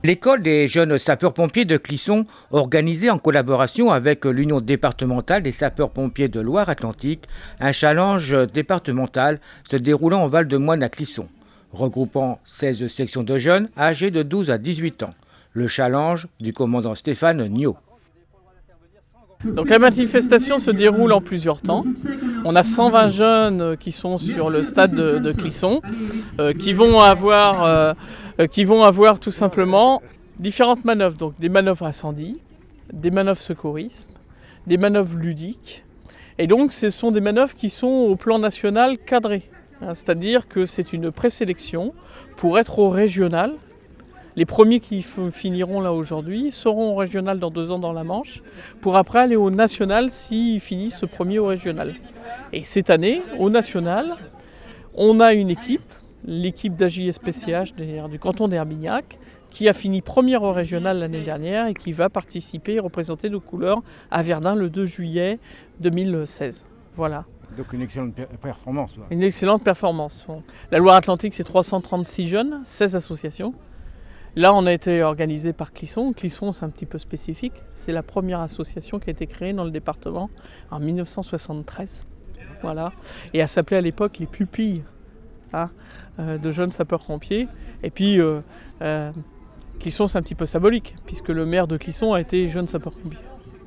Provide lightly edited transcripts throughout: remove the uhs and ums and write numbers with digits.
L'école des jeunes sapeurs-pompiers de Clisson, organisée en collaboration avec l'Union départementale des sapeurs-pompiers de Loire-Atlantique, un challenge départemental se déroulant en Val-de-Moine à Clisson, regroupant 16 sections de jeunes âgés de 12 à 18 ans. Le challenge du commandant Stéphane Niot. Donc la manifestation se déroule en plusieurs temps. On a 120 jeunes qui sont sur le stade de Clisson, qui vont avoir tout simplement différentes manœuvres. Donc des manœuvres incendie, des manœuvres secourisme, des manœuvres ludiques. Et donc ce sont des manœuvres qui sont au plan national cadrées. C'est-à-dire que c'est une présélection pour être au régional. Les premiers qui finiront là aujourd'hui seront au régional dans 2 ans dans la Manche, pour après aller au national s'ils finissent ce premier au régional. Et cette année, au national, on a une équipe, l'équipe d'AJSPCH du canton d'Herbignac, qui a fini première au régional l'année dernière et qui va participer et représenter nos couleurs à Verdun le 2 juillet 2016. Voilà. Donc une excellente performance. Ouais. Une excellente performance. La Loire-Atlantique, c'est 336 jeunes, 16 associations. Là, on a été organisé par Clisson. Clisson, c'est un petit peu spécifique. C'est la première association qui a été créée dans le département en 1973. Voilà. Et elle s'appelait à l'époque les pupilles de jeunes sapeurs-pompiers. Et puis, Clisson, c'est un petit peu symbolique, puisque le maire de Clisson a été jeune sapeur-pompier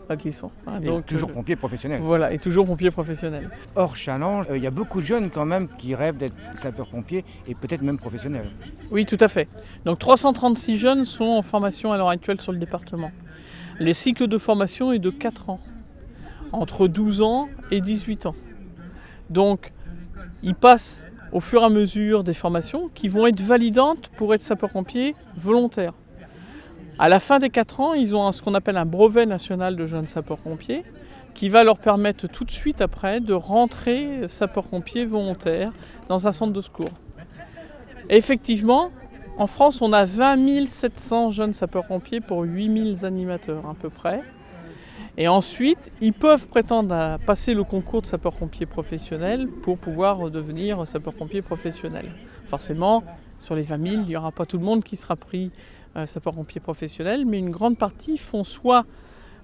à Clisson. Donc, toujours pompier professionnel. Voilà, et toujours pompier professionnel. Hors challenge, il y a beaucoup de jeunes quand même qui rêvent d'être sapeurs-pompiers et peut-être même professionnels. Oui, tout à fait. Donc 336 jeunes sont en formation à l'heure actuelle sur le département. Les cycles de formation est de 4 ans, entre 12 ans et 18 ans. Donc, ils passent au fur et à mesure des formations qui vont être validantes pour être sapeurs-pompiers volontaires. À la fin des 4 ans, ils ont ce qu'on appelle un brevet national de jeunes sapeurs-pompiers qui va leur permettre tout de suite après de rentrer sapeurs-pompiers volontaires dans un centre de secours. Et effectivement, en France, on a 20 700 jeunes sapeurs-pompiers pour 8 000 animateurs à peu près. Et ensuite, ils peuvent prétendre à passer le concours de sapeurs-pompiers professionnels pour pouvoir devenir sapeurs-pompiers professionnels. Forcément, sur les 20 000, il n'y aura pas tout le monde qui sera pris sapeurs-pompiers professionnels, mais une grande partie font soit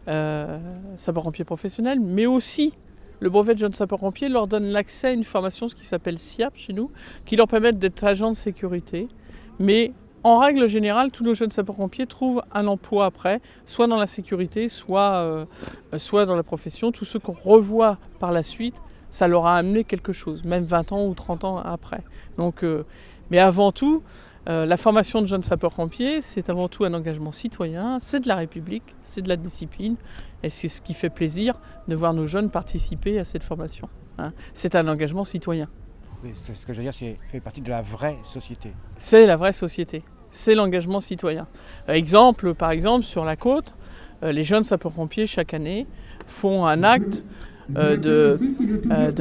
sapeurs-pompiers professionnels, mais aussi le brevet de jeune sapeur-pompier leur donne l'accès à une formation, ce qui s'appelle SIAP chez nous, qui leur permet d'être agents de sécurité. Mais en règle générale, tous nos jeunes sapeurs-pompiers trouvent un emploi après, soit dans la sécurité, soit dans la profession. Tous ceux qu'on revoit par la suite, ça leur a amené quelque chose, même 20 ans ou 30 ans après. Donc, mais avant tout, la formation de jeunes sapeurs-pompiers, c'est avant tout un engagement citoyen, c'est de la République, c'est de la discipline, et c'est ce qui fait plaisir de voir nos jeunes participer à cette formation. C'est un engagement citoyen. Oui, c'est ce que je veux dire, c'est fait partie de la vraie société. C'est la vraie société, c'est l'engagement citoyen. Par exemple, sur la côte, les jeunes sapeurs-pompiers, chaque année, font un acte de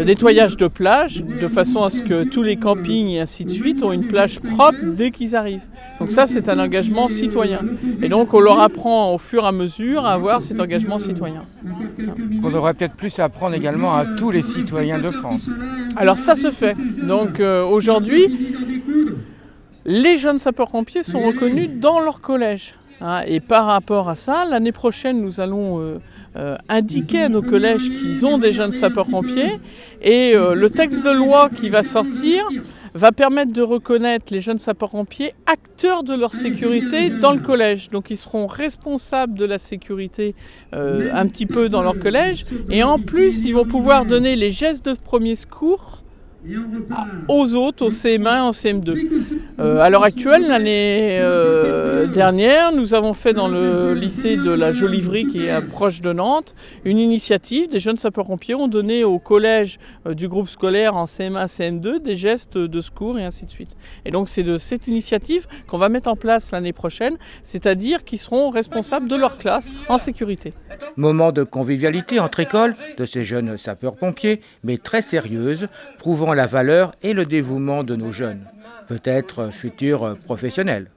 nettoyage de plage, de façon à ce que tous les campings et ainsi de suite ont une plage propre dès qu'ils arrivent. Donc ça, c'est un engagement citoyen. Et donc, on leur apprend au fur et à mesure à avoir cet engagement citoyen. On devrait peut-être plus apprendre également à tous les citoyens de France. Alors ça se fait. Donc aujourd'hui, les jeunes sapeurs-pompiers sont reconnus dans leur collège. Et par rapport à ça, l'année prochaine, nous allons indiquer à nos collèges qu'ils ont des jeunes sapeurs-pompiers. Et le texte de loi qui va sortir va permettre de reconnaître les jeunes sapeurs-pompiers acteurs de leur sécurité dans le collège. Donc ils seront responsables de la sécurité un petit peu dans leur collège. Et en plus, ils vont pouvoir donner les gestes de premier secours aux autres, au CM1 et en CM2. À l'heure actuelle, l'année dernière, nous avons fait dans le lycée de la Joliverie, qui est proche de Nantes, une initiative. Des jeunes sapeurs-pompiers ont donné au collège du groupe scolaire en CM1, CM2 des gestes de secours et ainsi de suite. Et donc c'est de cette initiative qu'on va mettre en place l'année prochaine, c'est-à-dire qu'ils seront responsables de leur classe en sécurité. Moment de convivialité entre écoles de ces jeunes sapeurs-pompiers, mais très sérieuse, prouvant la valeur et le dévouement de nos jeunes, peut-être futurs professionnels.